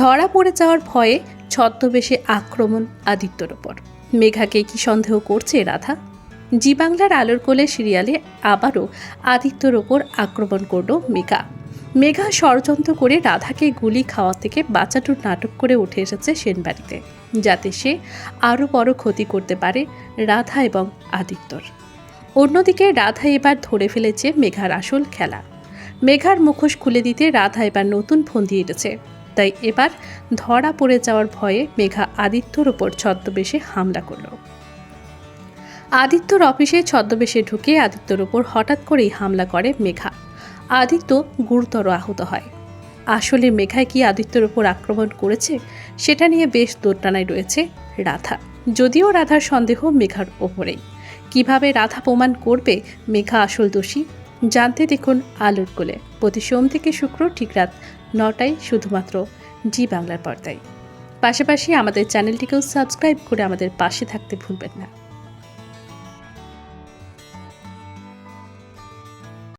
ধরা পড়ে যাওয়ার ভয়ে ছদ্মবেশে আক্রমণ আদিত্যর ওপর। মেঘাকে কি সন্দেহ করছে রাধা? জি বাংলার আলোর কোলে সিরিয়ালে আবারও আদিত্যর ওপর আক্রমণ করল মেঘা। মেঘা ষড়যন্ত্র করে রাধাকে গুলি খাওয়া থেকে বাঁচানোর নাটক করে উঠে এসেছে সেনবাড়িতে, যাতে সে আরও বড় ক্ষতি করতে পারে রাধা এবং আদিত্যর। অন্যদিকে রাধা এবার ধরে ফেলেছে মেঘার আসল খেলা। মেঘার মুখোশ খুলে দিতে রাধা এবার নতুন ফন্দি এঁটেছে। তাই এবার ধরা পড়ে যাওয়ার ভয়ে মেঘা আদিত্যর ওপর ছদ্মবেশে হামলা করল। আদিত্যর অফিসে ছদ্মবেশে ঢুকে আদিত্যর ওপর হঠাৎ করেই হামলা করে মেঘা। আদিত্য গুরুতর আহত হয়। আসলে মেঘায় কি আদিত্যর ওপর আক্রমণ করেছে সেটা নিয়ে বেশ দোটানায় রয়েছে রাধা। যদিও রাধার সন্দেহ মেঘার ওপরেই। কিভাবে রাধা প্রমাণ করবে মেঘা আসল দোষী, জানতে দেখুন আলোর কোলে প্রতি সোম থেকে শুক্র ঠিক রাত 9টায় শুধুমাত্র জি বাংলার পর্দায়। পাশাপাশি আমাদের চ্যানেলটিকেও সাবস্ক্রাইব করে আমাদের পাশে থাকতে ভুলবেন না।